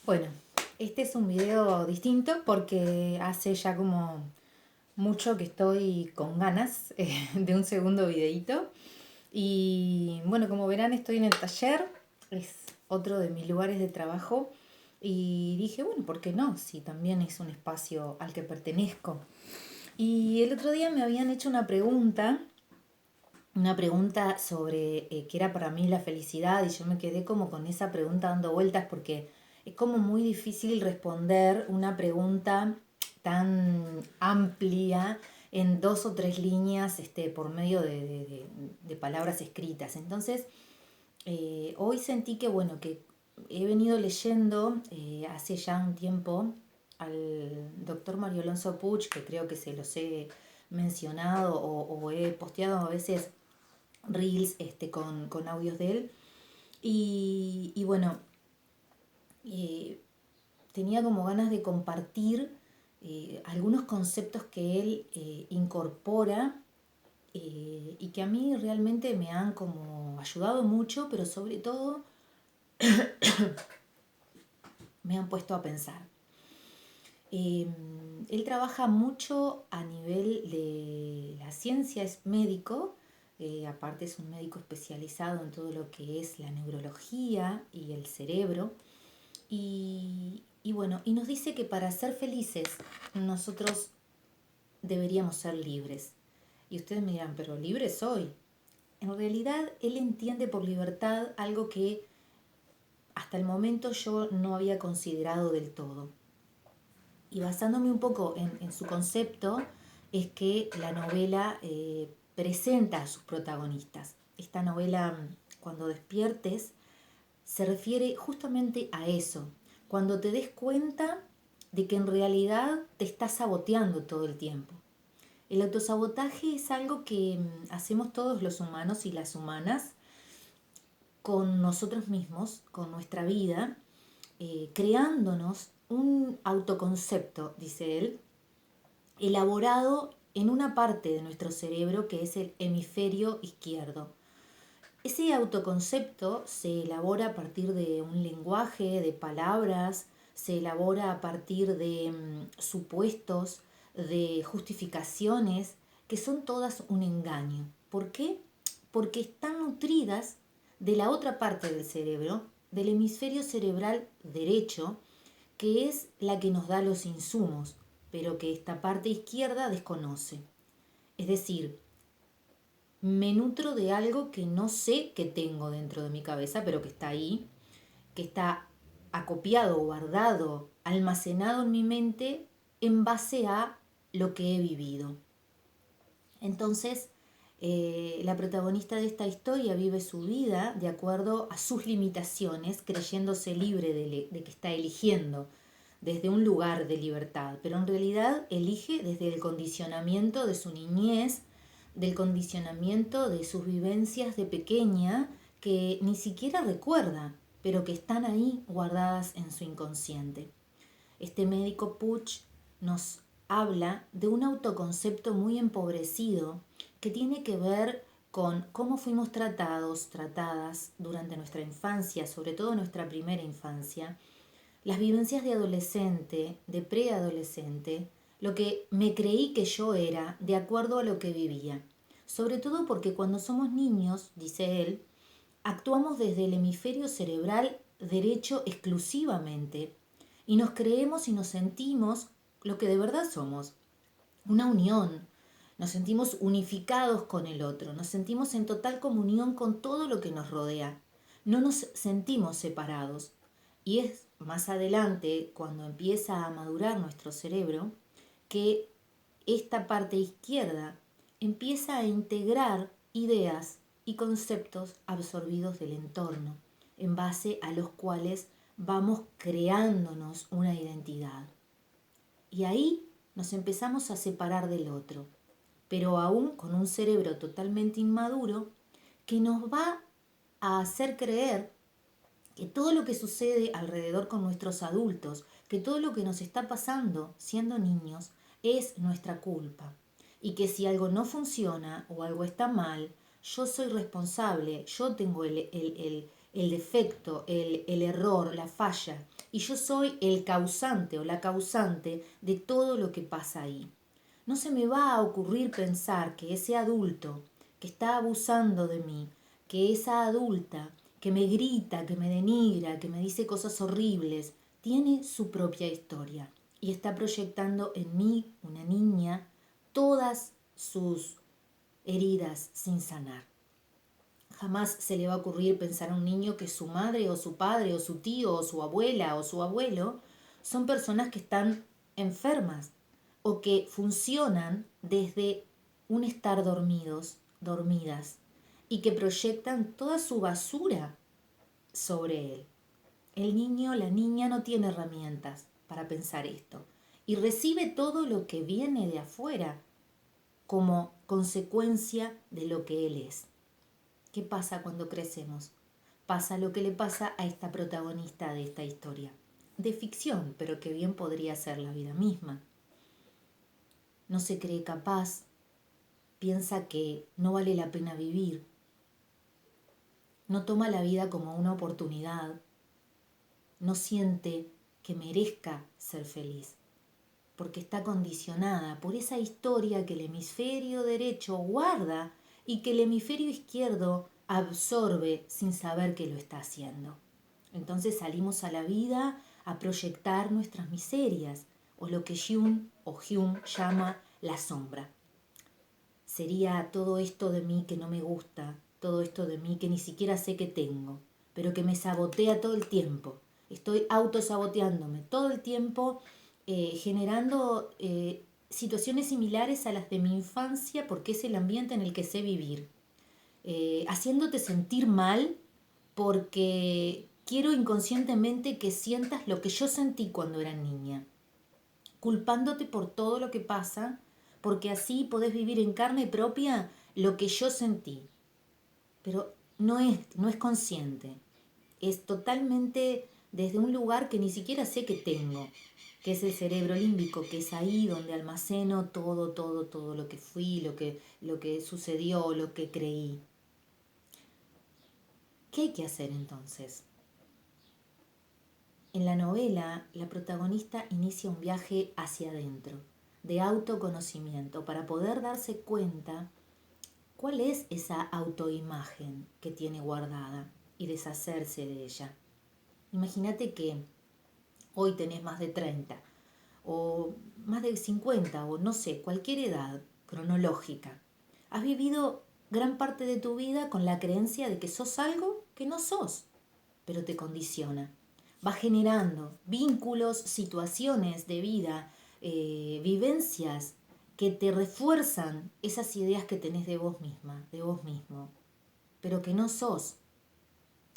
Bueno, este es un video distinto porque hace ya como mucho que estoy con ganas de un segundo videíto. Y bueno, como verán, estoy en el taller, es otro de mis lugares de trabajo. Y dije, bueno, ¿por qué no? Si también es un espacio al que pertenezco. Y el otro día me habían hecho una pregunta sobre qué era para mí la felicidad, y yo me quedé como con esa pregunta dando vueltas porque es como muy difícil responder una pregunta tan amplia en dos o tres líneas por medio de palabras escritas. Entonces, hoy sentí que, bueno, que he venido leyendo hace ya un tiempo al doctor Mario Alonso Puig, que creo que se los he mencionado o he posteado a veces reels con audios de él. Y bueno, eh, tenía como ganas de compartir algunos conceptos que él incorpora y que a mí realmente me han como ayudado mucho, pero sobre todo me han puesto a pensar. Eh, Él trabaja mucho a nivel de la ciencia, es médico, aparte es un médico especializado en todo lo que es la neurología y el cerebro. Y bueno, y nos dice que para ser felices nosotros deberíamos ser libres. Y ustedes me dirán, pero libre soy. En realidad él entiende por libertad algo que hasta el momento yo no había considerado del todo. Y basándome un poco en su concepto, es que la novela presenta a sus protagonistas. Esta novela, Cuando despiertes, se refiere justamente a eso. Cuando te des cuenta de que en realidad te estás saboteando todo el tiempo. El autosabotaje es algo que hacemos todos los humanos y las humanas con nosotros mismos, con nuestra vida, creándonos un autoconcepto, dice él, elaborado en una parte de nuestro cerebro que es el hemisferio izquierdo. Ese autoconcepto se elabora a partir de un lenguaje, de palabras, se elabora a partir de supuestos, de justificaciones, que son todas un engaño. ¿Por qué? Porque están nutridas de la otra parte del cerebro, del hemisferio cerebral derecho, que es la que nos da los insumos, pero que esta parte izquierda desconoce. Es decir, me nutro de algo que no sé que tengo dentro de mi cabeza, pero que está ahí, que está acopiado, guardado, almacenado en mi mente en base a lo que he vivido. Entonces, la protagonista de esta historia vive su vida de acuerdo a sus limitaciones, creyéndose libre de que está eligiendo desde un lugar de libertad, pero en realidad elige desde el condicionamiento de su niñez, del condicionamiento de sus vivencias de pequeña que ni siquiera recuerda, pero que están ahí guardadas en su inconsciente. Este médico Puch nos habla de un autoconcepto muy empobrecido que tiene que ver con cómo fuimos tratados, tratadas durante nuestra infancia, sobre todo nuestra primera infancia, las vivencias de adolescente, de preadolescente, lo que me creí que yo era de acuerdo a lo que vivía. Sobre todo porque cuando somos niños, dice él, actuamos desde el hemisferio cerebral derecho exclusivamente y nos creemos y nos sentimos lo que de verdad somos, una unión. Nos sentimos unificados con el otro, nos sentimos en total comunión con todo lo que nos rodea. No nos sentimos separados. Y es más adelante, cuando empieza a madurar nuestro cerebro, que esta parte izquierda empieza a integrar ideas y conceptos absorbidos del entorno, en base a los cuales vamos creándonos una identidad. Y ahí nos empezamos a separar del otro, pero aún con un cerebro totalmente inmaduro que nos va a hacer creer que todo lo que sucede alrededor con nuestros adultos, que todo lo que nos está pasando siendo niños, es nuestra culpa. Y que si algo no funciona o algo está mal, yo soy responsable, yo tengo el defecto, el error, la falla. Y yo soy el causante o la causante de todo lo que pasa ahí. No se me va a ocurrir pensar que ese adulto que está abusando de mí, que esa adulta que me grita, que me denigra, que me dice cosas horribles, tiene su propia historia y está proyectando en mí, una niña, todas sus heridas sin sanar. Jamás se le va a ocurrir pensar a un niño que su madre o su padre o su tío o su abuela o su abuelo son personas que están enfermas o que funcionan desde un estar dormidos, dormidas, y que proyectan toda su basura sobre él. El niño, la niña no tiene herramientas para pensar esto y recibe todo lo que viene de afuera como consecuencia de lo que él es. ¿Qué pasa cuando crecemos? Pasa lo que le pasa a esta protagonista de esta historia, de ficción, pero que bien podría ser la vida misma. No se cree capaz, piensa que no vale la pena vivir, no toma la vida como una oportunidad, no siente que merezca ser feliz, porque está condicionada por esa historia que el hemisferio derecho guarda y que el hemisferio izquierdo absorbe sin saber que lo está haciendo. Entonces salimos a la vida a proyectar nuestras miserias, o lo que Jung llama la sombra. Sería todo esto de mí que no me gusta, todo esto de mí que ni siquiera sé que tengo, pero que me sabotea todo el tiempo. Estoy autosaboteándome todo el tiempo, generando situaciones similares a las de mi infancia porque es el ambiente en el que sé vivir. Haciéndote sentir mal porque quiero inconscientemente que sientas lo que yo sentí cuando era niña, culpándote por todo lo que pasa, porque así podés vivir en carne propia lo que yo sentí. Pero no es consciente, es totalmente desde un lugar que ni siquiera sé que tengo, que es el cerebro límbico, que es ahí donde almaceno todo lo que fui, lo que sucedió, lo que creí. ¿Qué hay que hacer entonces? En la novela, la protagonista inicia un viaje hacia adentro, de autoconocimiento, para poder darse cuenta cuál es esa autoimagen que tiene guardada y deshacerse de ella. Imagínate que hoy tenés más de 30 o más de 50 o no sé, cualquier edad cronológica. Has vivido gran parte de tu vida con la creencia de que sos algo que no sos, pero te condiciona. Va generando vínculos, situaciones de vida, vivencias que te refuerzan esas ideas que tenés de vos misma, de vos mismo, pero que no sos.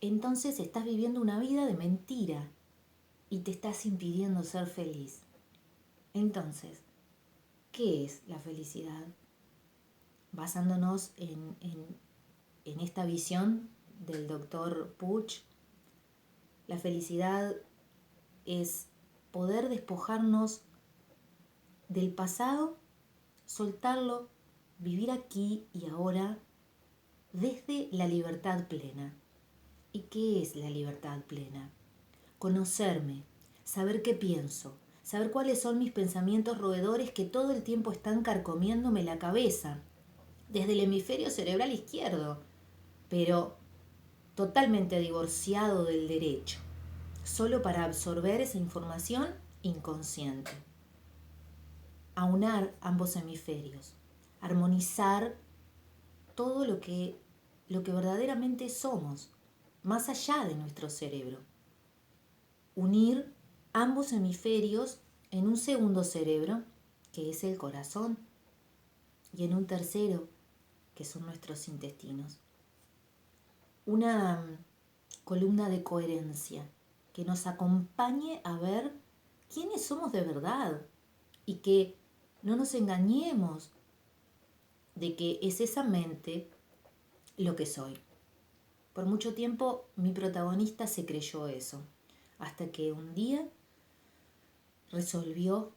Entonces estás viviendo una vida de mentira y te estás impidiendo ser feliz. Entonces, ¿qué es la felicidad? Basándonos en esta visión del doctor Puig, la felicidad es poder despojarnos del pasado, soltarlo, vivir aquí y ahora desde la libertad plena. ¿Y qué es la libertad plena? Conocerme, saber qué pienso, saber cuáles son mis pensamientos roedores que todo el tiempo están carcomiéndome la cabeza, desde el hemisferio cerebral izquierdo, pero totalmente divorciado del derecho, solo para absorber esa información inconsciente. Aunar ambos hemisferios, armonizar todo lo que verdaderamente somos, más allá de nuestro cerebro. Unir ambos hemisferios en un segundo cerebro, que es el corazón, y en un tercero, que son nuestros intestinos. Una columna de coherencia que nos acompañe a ver quiénes somos de verdad y que no nos engañemos de que es esa mente lo que soy. Por mucho tiempo mi protagonista se creyó eso, hasta que un día resolvió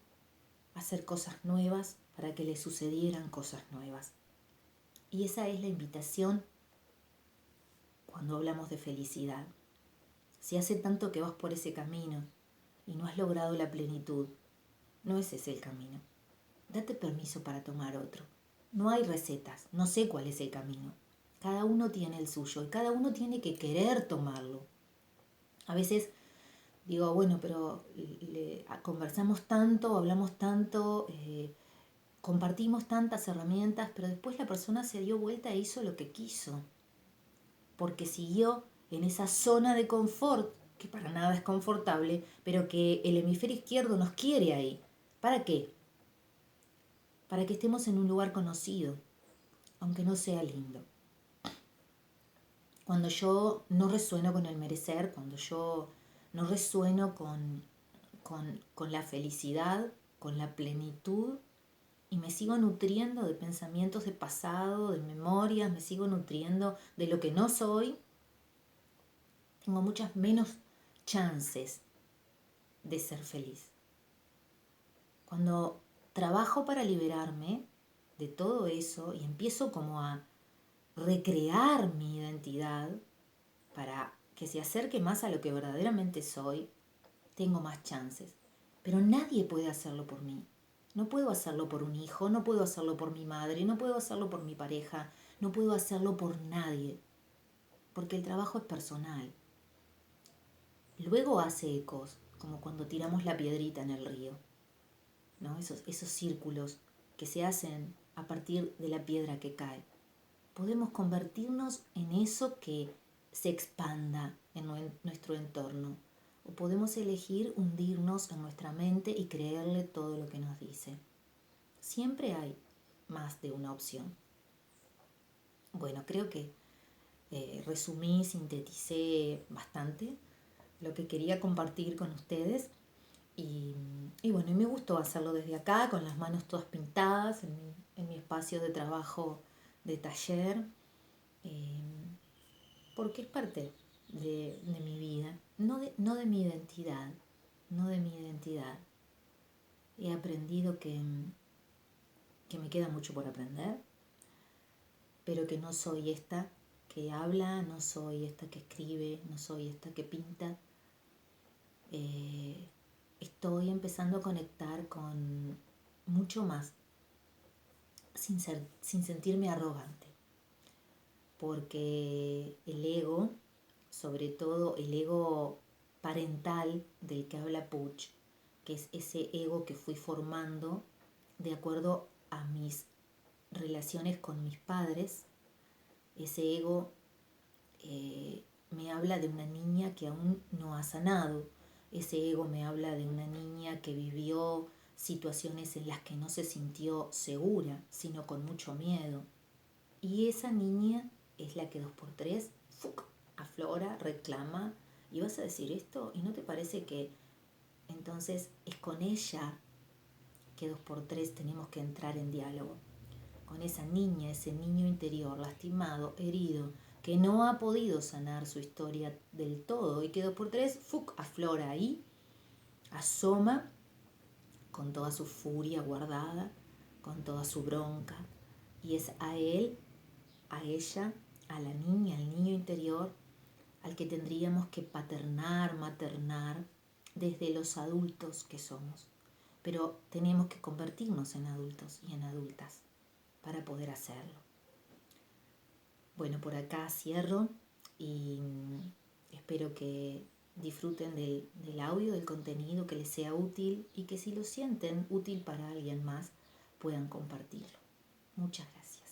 hacer cosas nuevas para que le sucedieran cosas nuevas. Y esa es la invitación cuando hablamos de felicidad. Si hace tanto que vas por ese camino y no has logrado la plenitud, no es ese el camino. Date permiso para tomar otro. No hay recetas, no sé cuál es el camino. Cada uno tiene el suyo y cada uno tiene que querer tomarlo. A veces digo, bueno, pero conversamos tanto, hablamos tanto, compartimos tantas herramientas, pero después la persona se dio vuelta e hizo lo que quiso, porque siguió en esa zona de confort, que para nada es confortable, pero que el hemisferio izquierdo nos quiere ahí. ¿Para qué? Para que estemos en un lugar conocido, aunque no sea lindo. Cuando yo no resueno con el merecer, cuando yo no resueno con la felicidad, con la plenitud, y me sigo nutriendo de pensamientos de pasado, de memorias, me sigo nutriendo de lo que no soy, tengo muchas menos chances de ser feliz. Cuando trabajo para liberarme de todo eso y empiezo como a recrear mi identidad para que se acerque más a lo que verdaderamente soy, tengo más chances. Pero nadie puede hacerlo por mí. No puedo hacerlo por un hijo, no puedo hacerlo por mi madre, no puedo hacerlo por mi pareja, no puedo hacerlo por nadie, porque el trabajo es personal. Luego hace ecos, como cuando tiramos la piedrita en el río, ¿no? Esos círculos que se hacen a partir de la piedra que cae. Podemos convertirnos en eso que se expanda en nuestro entorno. O podemos elegir hundirnos en nuestra mente y creerle todo lo que nos dice. Siempre hay más de una opción. Bueno, creo que resumí, sinteticé bastante lo que quería compartir con ustedes. Y bueno, y me gustó hacerlo desde acá, con las manos todas pintadas, en mi espacio de trabajo de taller, eh, porque es parte de mi vida, no de mi identidad, no de mi identidad. He aprendido que me queda mucho por aprender, pero que no soy esta que habla, no soy esta que escribe, no soy esta que pinta. Estoy empezando a conectar con mucho más, sin sentirme arrogante, porque el ego, sobre todo el ego parental del que habla Puig, que es ese ego que fui formando de acuerdo a mis relaciones con mis padres, ese ego me habla de una niña que aún no ha sanado, ese ego me habla de una niña que vivió situaciones en las que no se sintió segura, sino con mucho miedo. Y esa niña es la que 2x3 aflora, reclama, y vas a decir esto, ¿y no te parece que entonces es con ella que 2x3 tenemos que entrar en diálogo? Con esa niña, ese niño interior lastimado, herido, que no ha podido sanar su historia del todo y que 2x3 aflora ahí, asoma con toda su furia guardada, con toda su bronca, y es a él, a ella, a la niña, al niño interior, al que tendríamos que paternar, maternar desde los adultos que somos. Pero tenemos que convertirnos en adultos y en adultas para poder hacerlo. Bueno, por acá cierro y espero que disfruten del audio, del contenido, que les sea útil y que si lo sienten útil para alguien más puedan compartirlo. Muchas gracias.